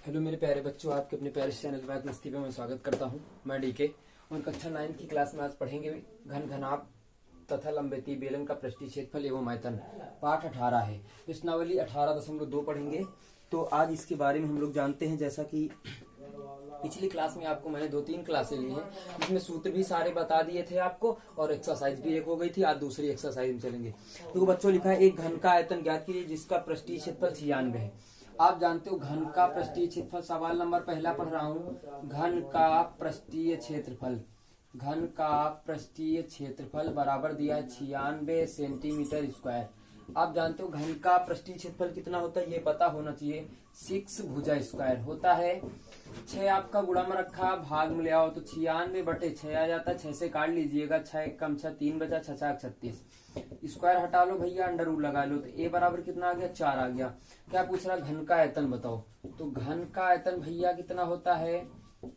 Hello मेरे प्यारे बच्चों, आपके अपने प्यारे चैनल मैथ मस्ती पे मैं स्वागत करता हूं। मैं डीके और कक्षा 9 की क्लास में आज पढ़ेंगे घन घनाभ तथा लंबेती बेलन का पृष्ठीय क्षेत्रफल एवं आयतन। पाठ 18 है, प्रश्नावली 18.2 पढ़ेंगे। तो आज इसके बारे में हम लोग जानते हैं। जैसा कि पिछली क्लास में आपको मैंने 2-3 क्लासें ली हैं, जिसमें सूत्र भी सारे बता दिए थे आपको और एक्सरसाइज भी एक हो गई थी। आज दूसरी एक्सरसाइज में चलेंगे। तो बच्चों लिखा है एक घन का आयतन ज्ञात कीजिए जिसका पृष्ठीय क्षेत्रफल 96 है। आप जानते हो घन का पृष्ठीय क्षेत्रफल, सवाल नंबर पहला पढ़ रहा हूं। घन का पृष्ठीय क्षेत्रफल, घन का पृष्ठीय क्षेत्रफल बराबर दिया है 96 सेंटीमीटर स्क्वायर। आप जानते हो घन का पृष्ठीय क्षेत्रफल कितना होता है, ये पता होना चाहिए। 6 भुजा स्क्वायर होता है। 6 आपका गुणा में रखा, भाग में ले आओ तो 96/6 आ जाता है। 6 से काट लीजिएगा, 6 कम 6 3 बचा, 6 6 36। स्क्वायर हटा लो भैया, अंडर रूट लगा लो तो ए बराबर कितना आ गया, 4 आ गया। क्या पूछ रहा, घन का आयतन बताओ। तो घन का आयतन भैया कितना होता है,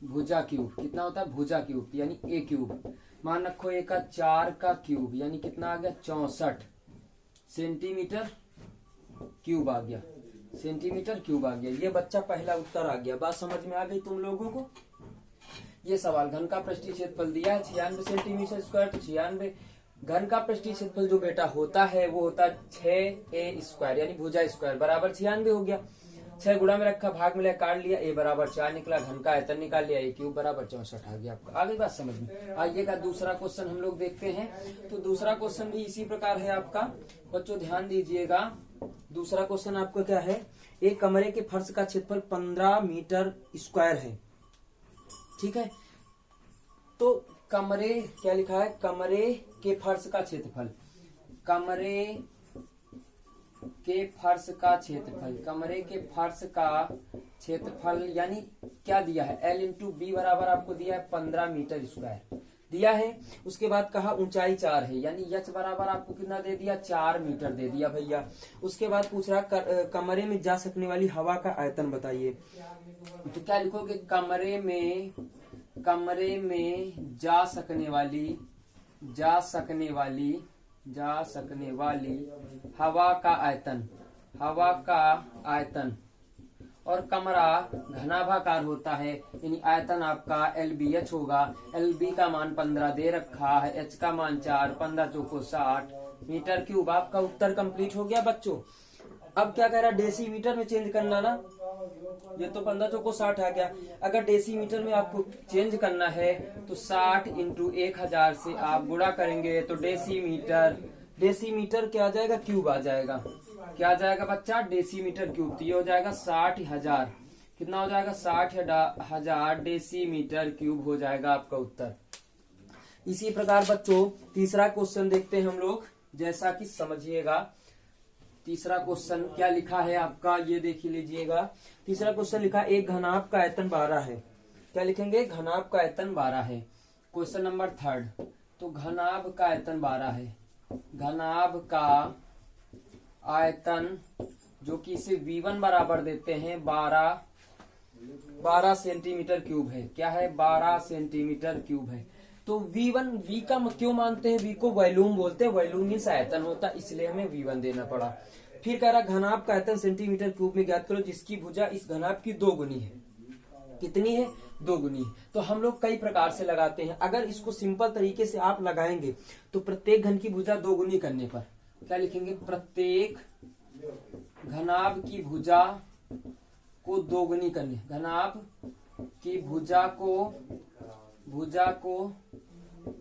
भुजा क्यूब। कितना होता है, भुजा क्यूब यानी ए क्यूब। मान रखो ए का 4 का क्यूब यानी कितना आ गया, 64 सेंटीमीटर क्यूब आ गया। सेंटीमीटर क्यूब आ गया। ये बच्चा पहला उत्तर आ गया। बात समझ में आ गई तुम लोगों को। ये सवाल घन का पृष्ठीय क्षेत्रफल दिया है 96 सेंटीमीटर स्क्वायर। तो 96 घन का पृष्ठीय क्षेत्रफल जो बेटा होता है वो होता है 6a स्क्वायर यानी भुजा स्क्वायर बराबर 96 हो गया। 6 गुणा में रखा, भाग में लिया, काट लिया, ए बराबर 4 निकला। घन का आयतन निकाल लिया, ए क्यूब बराबर 64 आ गया। आपका आ गई बात समझ में। आइएगा दूसरा क्वेश्चन हम लोग देखते हैं। तो दूसरा क्वेश्चन भी इसी प्रकार है आपका। बच्चों ध्यान दीजिएगा। दूसरा क्वेश्चन आपका क्या है, एक कमरे के फर्श का क्षेत्रफल 15 मीटर स्क्वायर है। ठीक है, तो कमरे क्या लिखा है, कमरे के फर्श का क्षेत्रफल, कमरे के फर्श का क्षेत्रफल, कमरे के फर्श का क्षेत्रफल यानी क्या दिया है, L इंटू बी बराबर आपको दिया है 15 मीटर स्क्वायर दिया है। उसके बाद कहा ऊंचाई 4 है यानी H बराबर आपको कितना दे दिया, 4 मीटर दे दिया भैया। उसके बाद पूछ रहा कमरे में जा सकने वाली हवा का आयतन बताइए। तो क्या लिखोगे, कमरे में जा सकने वाली हवा का आयतन, हवा का आयतन। और कमरा घनाभाकार होता है यानी आयतन आपका LBH होगा। LB का मान 15 दे रखा है, H का मान 4, 15 चौको 60 मीटर क्यूब। आपका उत्तर कंप्लीट हो गया बच्चों। अब क्या कह रहा है, डेसीमीटर में चेंज करना ना। ये तो 15 चौको 60 आ गया। अगर डेसीमीटर में आपको चेंज करना है तो 60 इंटू 1000 से आप गुणा करेंगे तो डेसीमीटर क्या आ जाएगा, क्यूब आ जाएगा। क्या आ जाएगा बच्चा, डेसीमीटर क्यूब। तो ये हो जाएगा 60,000। कितना हो जाएगा, 60,000 डेसीमीटर क्यूब हो जाएगा आपका उत्तर। इसी प्रकार बच्चों तीसरा क्वेश्चन देखते हैं हम लोग, जैसा कि समझिएगा। तीसरा क्वेश्चन क्या लिखा है आपका, ये देख लीजिएगा। तीसरा क्वेश्चन लिखा है एक घनाभ का आयतन 12 है। क्या लिखेंगे, घनाभ का आयतन 12 है। Question number 3। तो घनाभ का आयतन 12 है। घनाभ का आयतन जो कि इसे V1 बराबर देते हैं 12 सेंटीमीटर क्यूब है। क्या है, 12 सेंटीमीटर क्यूब है। तो V1 V का क्यों मानते हैं, V को वॉल्यूम बोलते हैं। वॉल्यूम मींस आयतन होता, इसलिए हमें V1 देना पड़ा। फिर कह रहा घनाभ का आयतन सेंटीमीटर क्यूब में ज्ञात करो जिसकी भुजा इस घनाभ की 2 गुनी है। कितनी है, 2 गुनी। तो हम लोग कई प्रकार से लगाते हैं। अगर इसको सिंपल तरीके से आप लगाएंगे तो प्रत्येक घन की भुजा 2 गुनी करने पर क्या लिखेंगे, प्रत्येक घनाभ की भुजा को 2 गुनी करने, घनाभ की भुजा को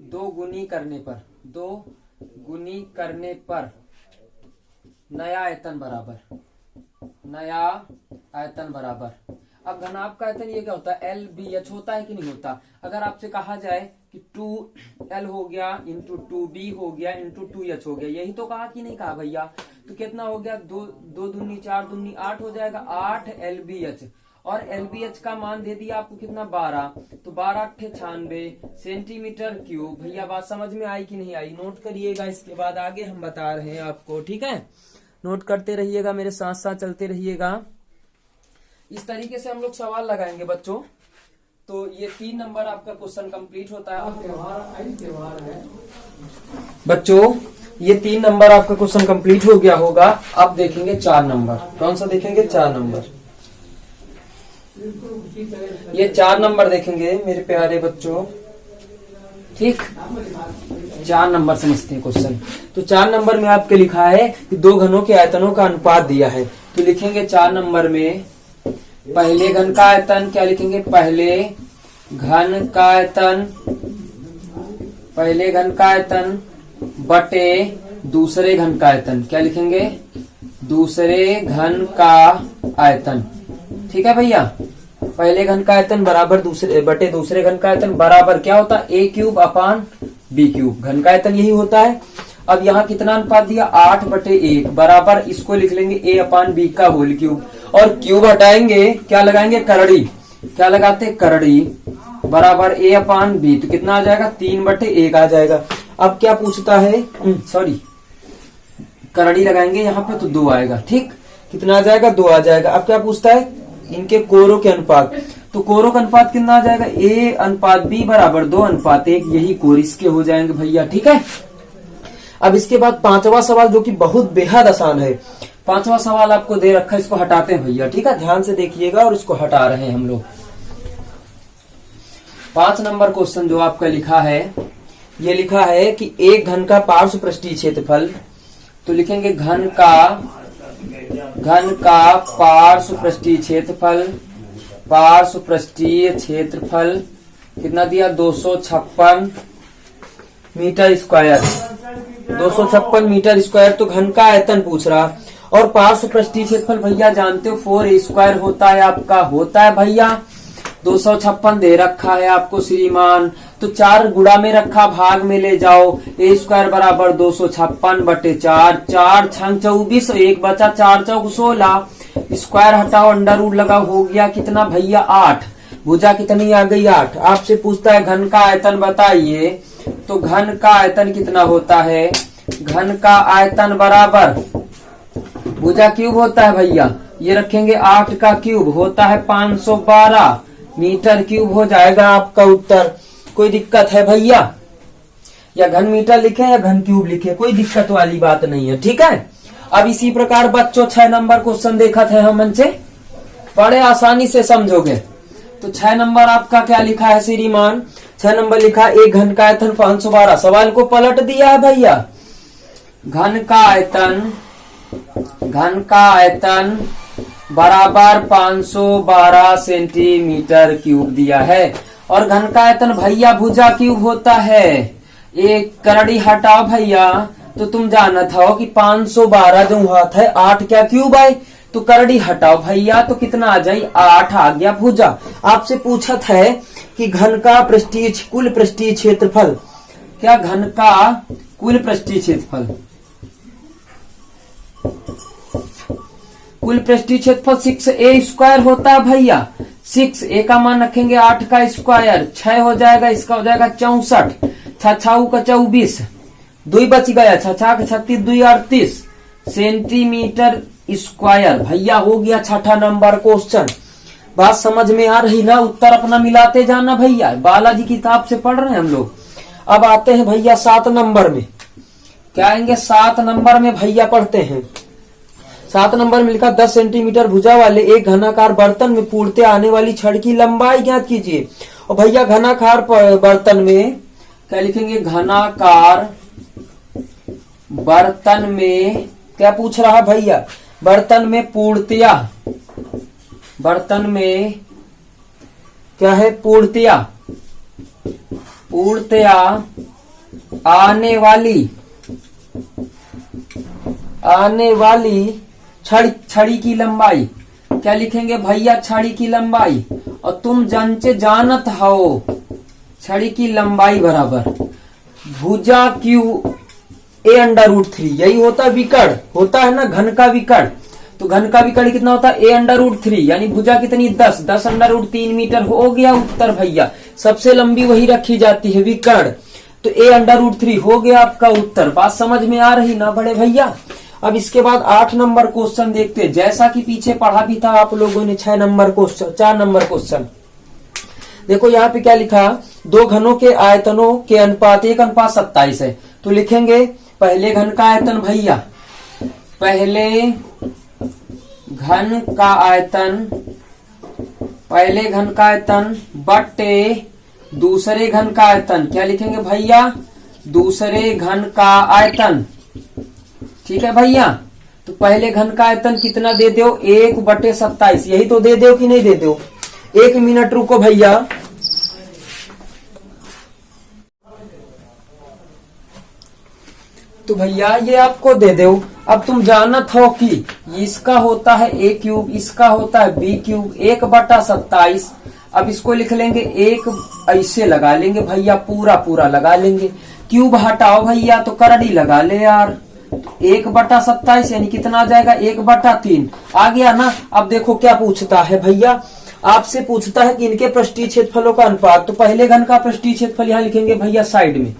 2 गुनी करने पर, 2 गुनी करने पर नया आयतन बराबर, नया आयतन बराबर। अब घनाभ का आयतन ये क्या होता है, LBH होता है कि नहीं होता। अगर आपसे कहा जाए कि 2L हो गया इंटू 2B हो गया इंटू 2H हो गया, यही तो कहा कि नहीं कहा भैया। तो कितना हो गया, 2 दूनी 4 दूनी 8 हो जाएगा, 8 LBH। और LBH का मान दे दिया आपको कितना, 12। तो 12 8 96 सेंटीमीटर क्यूब। भैया बात समझ में आई कि नहीं आई, नोट करिएगा। इसके बाद आगे हम बता रहे हैं आपको, ठीक है। नोट करते रहिएगा, मेरे साथ साथ चलते रहिएगा। इस तरीके से हम लोग सवाल लगाएंगे बच्चों। तो ये 3 नंबर आपका क्वेश्चन कंप्लीट होता है। बच्चों ये 3 नंबर आपका क्वेश्चन कंप्लीट हो गया होगा। अब देखेंगे 4 नंबर। कौन सा देखेंगे, 4 नंबर। ये 4 नंबर देखेंगे मेरे प्यारे बच्चों, ठीक। 4 नंबर समझते हैं क्वेश्चन। तो 4 नंबर में आपके लिखा है कि दो घनों के आयतनों का अनुपात दिया है। तो लिखेंगे 4 नंबर में पहले घन का आयतन, क्या लिखेंगे, पहले घन का आयतन, पहले घन का आयतन बटे दूसरे घन का आयतन, क्या लिखेंगे, दूसरे घन का आयतन। ठीक है भैया, पहले घन का आयतन बराबर दूसरे बटे दूसरे घन का आयतन बराबर क्या होता है, a cube upon b cube. घन का आयतन यही होता है। अब यहाँ कितना अनुपात दिया, 8/1 बराबर, इसको लिख लेंगे a अपान b का होल क्यूब, और क्यूब हटाएंगे, क्या लगाएंगे, करड़ी, क्या लगाते, करड़ी, बराबर a अपान b। तो कितना आ जाएगा, 3/1 आ जाएगा। अब क्या पूछता है, सॉरी, करड़ी लगाएंगे यहाँ पे तो 2 आएगा, ठीक। कितना आ जाएगा, 2 आ जाएगा। अब क्या पूछता है, इनके कोरों के अनुपात। तो कोरों का अनुपात कितना आ जाएगा, a अनुपात b बराबर 2:1, यही कोर इसके हो जाएंगे भैया, ठीक है। अब इसके बाद 5वां सवाल जो कि बहुत बेहद आसान है। 5वां सवाल आपको दे रखा है, इसको हटाते हैं भैया, ठीक है, ध्यान से देखिएगा, और इसको हटा रहे हैं हम लोग। 5 नंबर क्वेश्चन जो आपका लिखा है, ये लिखा है कि एक घन का पार्श्व पृष्ठीय क्षेत्रफल। तो लिखेंगे घन का पार्श्व पृष्ठीय क्षेत्रफल, पार्श्व पृष्ठीय क्षेत्रफल कितना दिया, 256 मीटर स्क्वायर, 256 मीटर स्क्वायर। तो घन का आयतन पूछ रहा, और पार्श्व पृष्ठीय क्षेत्रफल भैया जानते हो 4a स्क्वायर होता है आपका, होता है भैया। 256 दे रखा है आपको श्रीमान, तो 4 गुणा में रखा, भाग में ले जाओ, a स्क्वायर बराबर 256/4, 4 छंग 24, 1 बचा, 4 चौक 16, स्क्वायर हटाओ, अंडर रूट लगाओ, हो गया कितना भैया, 8। भुजा कितनी आ गई, 8। आपसे पूछता है घन का आयतन बताइए, तो घन का आयतन कितना होता है, घन का आयतन बराबर भुजा क्यूब होता है भैया, ये रखेंगे 8 का क्यूब होता है 512 मीटर क्यूब हो जाएगा आपका उत्तर। कोई दिक्कत है भैया, या घन मीटर लिखे या घन क्यूब लिखे, कोई दिक्कत वाली बात नहीं है, ठीक है। अब इसी प्रकार बच्चों 6 नंबर क्वेश्चन देखा थे हम से, बड़े आसानी से समझोगे। तो 6 नंबर आपका क्या लिखा है श्रीमान, 6 नंबर लिखा एक घन का आयतन 512। सवाल को पलट दिया है भैया, घन का आयतन बराबर 512 सेंटीमीटर क्यूब दिया है, और घन का आयतन भैया भुजा क्यूब होता है। एक करड़ी हटाओ भैया, तो तुम जानत हो कि 512 जो हाथ है 8 क्या क्यूब आए, तो करड़ी हटाओ भैया, तो कितना आ जाए, 8 आ गया भुजा। आपसे पूछत है कि घन का कुल पृष्ठीय क्षेत्रफल, क्या घन का कुल पृष्ठीय क्षेत्रफल, कुल पृष्ठीय क्षेत्रफल 6a स्क्वायर होता है भैया। 6a का मान रखेंगे 8 का स्क्वायर, 6 हो जाएगा, इसका हो जाएगा 64, 6 का 24, 2 बच गया, 6 का 36, 2 38 सेंटीमीटर स्क्वायर भैया हो गया 6ठा नंबर क्वेश्चन। बात समझ में आ रही ना, उत्तर अपना मिलाते जाना भैया, बालाजी किताब से पढ़ रहे हैं हम लोग। अब आते हैं भैया 7 नंबर में, क्या आएंगे 7 नंबर में भैया पढ़ते हैं। 7 नंबर में लिखा 10 सेंटीमीटर भुजा वाले एक घनाकार बर्तन में पूर्णतः आने वाली छड़ की लंबाई ज्ञात कीजिए। और भैया घनाकार बर्तन में क्या लिखेंगे, घनाकार बर्तन में क्या पूछ रहा भैया, बर्तन में पूर्णतया, बर्तन में क्या है, पूर्णतया आने वाली छड़ी की लंबाई, क्या लिखेंगे भैया, छड़ी की लंबाई। और तुम जानत हो छड़ी की लंबाई बराबर भुजा क्यू a√3, यही होता है विकर्ण, होता है ना घन का विकर्ण। तो घन का विकर्ण कितना होता है, a√3, यानी भुजा कितनी 10 √3 मीटर हो गया उत्तर भैया। सबसे लंबी वही रखी जाती है विकर्ण, तो a√3 हो गया आपका उत्तर। बात समझ में आ रही ना बड़े भैया। अब इसके बाद 8 नंबर क्वेश्चन देखते हैं, जैसा कि पीछे पढ़ा भी था आप लोगों ने 6 नंबर क्वेश्चन, 4 नंबर क्वेश्चन देखो यहाँ पे क्या लिखा, दो घनों के आयतनों के अनुपात 1:27 है। तो लिखेंगे पहले घन का आयतन भैया, पहले घन का आयतन पहले घन का आयतन बटे दूसरे घन का आयतन। क्या लिखेंगे भैया? दूसरे घन का आयतन। ठीक है भैया, तो पहले घन का आयतन कितना दे दो? 1/27। यही तो दे दो कि नहीं दे दो? 1 मिनट रुको भैया। तो भैया ये आपको दे दो। अब तुम जानत हो कि इसका होता है a क्यूब, इसका होता है b क्यूब, 1/27। अब इसको लिख लेंगे 1, ऐसे लगा लेंगे भैया, पूरा लगा लेंगे। क्यूब हटाओ भैया तो करड़ी लगा ले यार। 1/27 यानी कितना आ जाएगा? 1/3 आ गया ना। अब देखो क्या पूछता है भैया, आपसे पूछता है कि इनके पृष्ठीय क्षेत्रफलों का अनुपात। तो पहले घन का पृष्ठीय क्षेत्रफल यहाँ लिखेंगे भैया साइड में।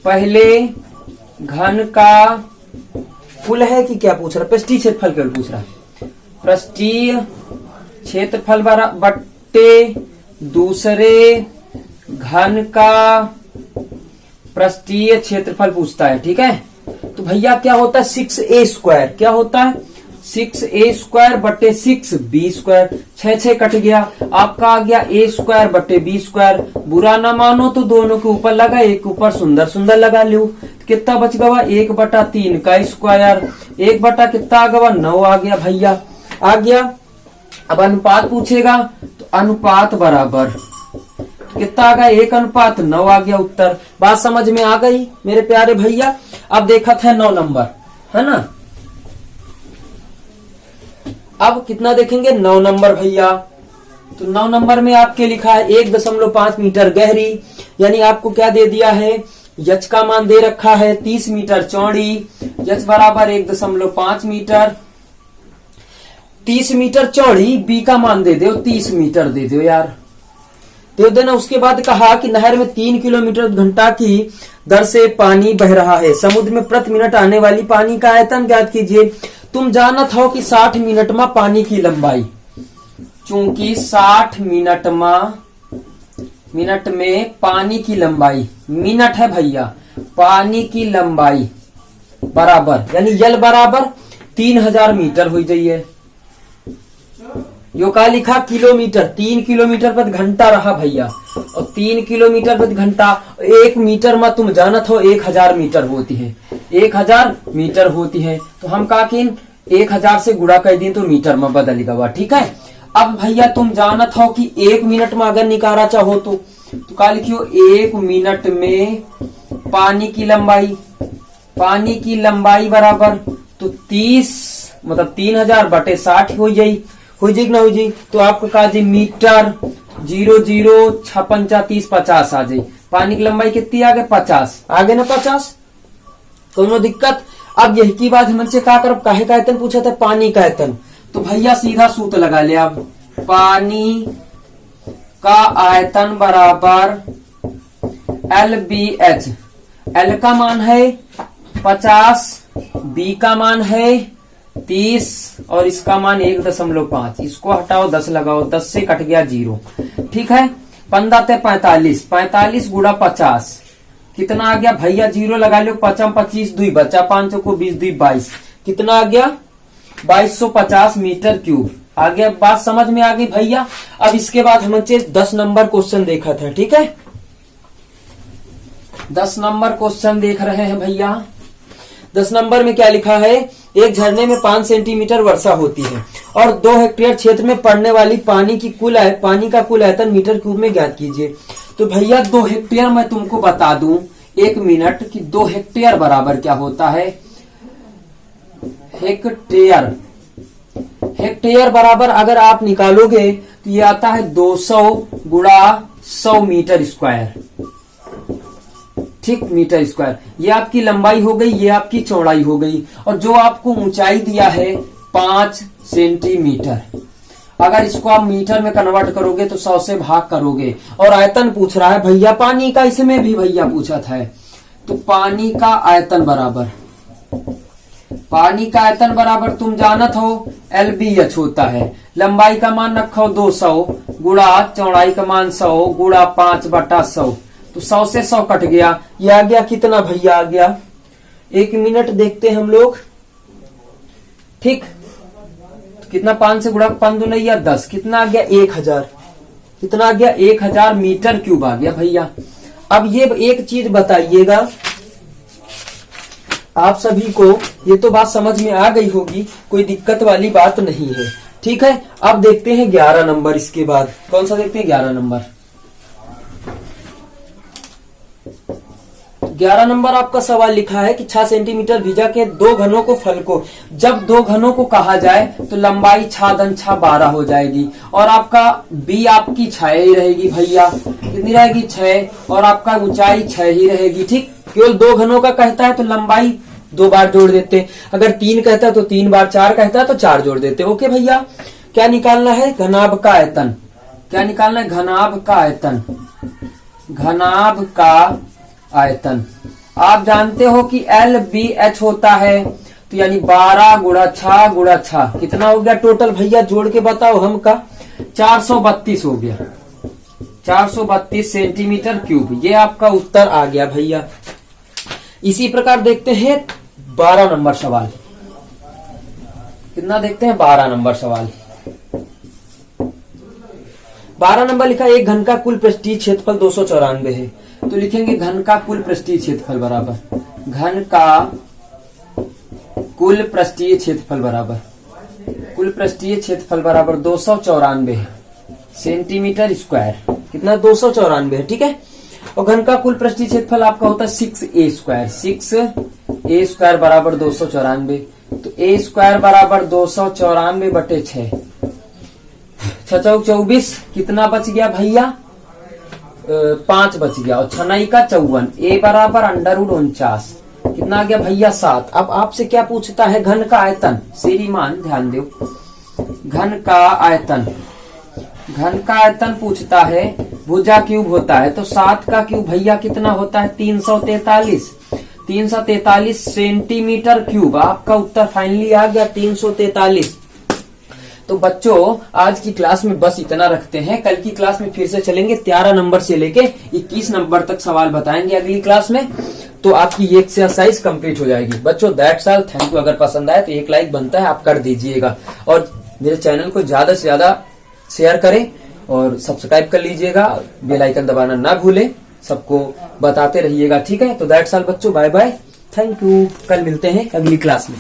पहले घन का कुल है कि क्या पूछ रहा है? पृष्ठीय क्षेत्रफल केवल पूछ रहा है। पृष्ठीय क्षेत्रफल बट्टे दूसरे घन का पृष्ठीय क्षेत्रफल पूछता है। ठीक है, तो भैया क्या होता है? 6a²। क्या होता है? 6a² बट्टे 6b²। 6 कट गया, आपका आ गया a² बट्टे b²। बुरा ना मानो तो दोनों के ऊपर लगा, एक ऊपर सुंदर लगा लो। कितना बच गवा? 1/3 का स्क्वायर। 1 कितना आ गवा? 9 आ गया भैया, आ गया। अब अनुपात पूछेगा तो अनुपात बराबर कितना आ गया? 1:9 आ गया उत्तर। बात समझ में आ गई मेरे प्यारे भैया? अब देखा था 9 नंबर, है ना। अब कितना देखेंगे? 9 नंबर भैया। तो 9 नंबर में आपके लिखा है 1.5 मीटर गहरी, यानी आपको क्या दे दिया है? यच का मान दे रखा है 30 मीटर चौड़ी। यच बराबर 1.5 मीटर। 30 मीटर चौड़ी, बी का मान दे दो 30 मीटर दे दो यार, दे देना। उसके बाद कहा कि नहर में 3 किलोमीटर घंटा की दर से पानी बह रहा है। समुद्र में प्रति मिनट आने वाली पानी का आयतन ज्ञात कीजिए। तुम जानत हो कि 60 मिनट में पानी की लंबाई, चूंकि 60 मिनट में पानी की लंबाई, मिनट है भैया, पानी की लंबाई बराबर यानी यल बराबर 3000 मीटर हो जाइए। यो का लिखा? किलोमीटर। 3 किलोमीटर पर घंटा रहा भैया, और 3 किलोमीटर पर घंटा। 1 मीटर में तुम जानत हो 1000 मीटर होती है, 1000 मीटर होती है। तो हम का किन 1000 से गुणा कर दी तो मीटर में बदल गवा। ठीक है, अब भैया तुम जानत हो कि 1 मिनट में अगर निकाला चाहो तो का लिखियो? 1 मिनट में पानी की लंबाई बराबर तो 30 मतलब 3000 बटे 60 हो जाई ना हो जाई। तो आपको कहा जी मीटर 0.056 50 आ जाई। पानी की लंबाई कितनी आ गई? 50 आगे ना 50, कोनो दिक्कत? अब यही की बात हमसे क्या कर, काहे का आयतन पूछा था? पानी का आयतन। तो भैया सीधा सूत्र लगा लिया। अब पानी का आयतन बराबर LBH। L का मान है 50, B का मान है 30 और इसका मान 1.5। इसको हटाओ, 10 लगाओ, 10 से कट गया 0। ठीक है, 15 45, 45 गुणा 50 कितना आ गया भैया? 0 लगा लो, 5 25 2 बचा, 5 को 20 2 22, कितना आ गया? 2250 मीटर क्यूब आ गया। बात समझ में आ गई भैया? अब इसके बाद हम 10 नंबर क्वेश्चन देखा था। ठीक है, 10 नंबर क्वेश्चन देख रहे हैं भैया। 10 नंबर में क्या लिखा है? एक झरने में 5 सेंटीमीटर वर्षा होती है और 2 हेक्टेयर क्षेत्र में पड़ने वाली पानी का कुल आयतन मीटर क्यूब में ज्ञात कीजिए। तो भैया 2 हेक्टेयर मैं तुमको बता दूं 1 मिनट कि 2 हेक्टेयर बराबर क्या होता है? हेक्टेयर बराबर अगर आप निकालोगे तो ये आता है 200 गुणा 100 मीटर स्क्वायर। ठीक, मीटर स्क्वायर। ये आपकी लंबाई हो गई, ये आपकी चौड़ाई हो गई, और जो आपको ऊंचाई दिया है 5 सेंटीमीटर। अगर इसको आप मीटर में कन्वर्ट करोगे तो 100 से भाग करोगे। और आयतन पूछ रहा है भैया पानी का, इसमें भी भैया पूछा था। तो पानी का आयतन बराबर तुम जानत हो LBH होता है। लंबाई का मान रखो 200 गुणा चौड़ाई का मान 100 गुणा 5/100। तो 100 से 100 कट गया, ये आ गया कितना भैया? आ गया 1 मिनट देखते हम लोग। ठीक, तो कितना 5 से गुणा 5 दूना या 10, कितना आ गया 1000, कितना आ गया 1000 मीटर क्यूब आ गया भैया। अब ये एक चीज बताइएगा आप सभी को, ये तो बात समझ में आ गई होगी, कोई दिक्कत वाली बात नहीं है, ठीक है। अब देखते हैं 11 नंबर, इसके बाद कौन सा देखते हैं 11 नंबर। 11 नंबर आपका सवाल लिखा है कि 6 सेंटीमीटर भुजा के दो घनों को फल को, जब दो घनों को कहा जाए तो लंबाई 6 धन 6 12 हो जाएगी, और आपका बी आपकी 6 ही रहेगी भैया, कितनी रहेगी 6, और आपका ऊंचाई 6 ही रहेगी, ठीक। केवल दो घनों का कहता है तो लंबाई 2 बार जोड़ देते, अगर 3 कहता है तो 3 बार, 4 कहता है तो 4 जोड़ देते। ओके भैया, क्या निकालना है, घनाभ का आयतन, क्या निकालना है, घनाभ का आयतन, घनाभ का आयतन। आप जानते हो कि LBH होता है, तो यानी 12 गुणा 6 गुणा 6 कितना हो गया टोटल भैया, जोड़ के बताओ हमका, 432 हो गया, 432 सेंटीमीटर क्यूब, ये आपका उत्तर आ गया भैया। इसी प्रकार देखते हैं 12 नंबर सवाल, कितना देखते हैं 12 नंबर सवाल। 12 नंबर लिखा एक घन का कुल पृष्ठीय क्षेत्रफल 294 है, तो लिखेंगे घन का कुल पृष्ठीय क्षेत्रफल बराबर, घन का कुल पृष्ठीय क्षेत्रफल बराबर, कुल पृष्ठीय क्षेत्रफल बराबर 294 है सेंटीमीटर स्क्वायर, कितना 294 है, ठीक है। और घन का कुल पृष्ठीय क्षेत्रफल आपका होता है 6a स्क्वायर, 6a स्क्वायर बराबर 294, तो a स्क्वायर बराबर 294 बटे 6, 6 24, कितना बच गया भैया 5 बच गया, और 6 का 54, a बराबर √49, कितना आ गया भैया 7। अब आपसे क्या पूछता है, घन का आयतन, श्रीमान ध्यान दो, घन का आयतन, घन का आयतन पूछता है, भुजा क्यूब होता है, तो 7 का क्यूब भैया कितना होता है 343, 343 सेंटीमीटर क्यूब, आपका उत्तर फाइनली आ गया 343। तो बच्चों आज की क्लास में बस इतना रखते हैं, कल की क्लास में फिर से चलेंगे, 13 नंबर से लेके 21 नंबर तक सवाल बताएंगे अगली क्लास में, तो आपकी ये एक्सरसाइज कंप्लीट हो जाएगी। बच्चों दैट्स ऑल, थैंक यू। अगर पसंद आए तो एक लाइक बनता है, आप कर दीजिएगा, और मेरे चैनल को ज्यादा से ज्यादा शेयर करें और सब्सक्राइब कर लीजिएगा, बेल आइकन दबाना ना भूलें, सबको बताते रहिएगा, ठीक है। तो दैट्स ऑल बच्चों, बाय बाय, थैंक यू, कल मिलते हैं अगली क्लास में।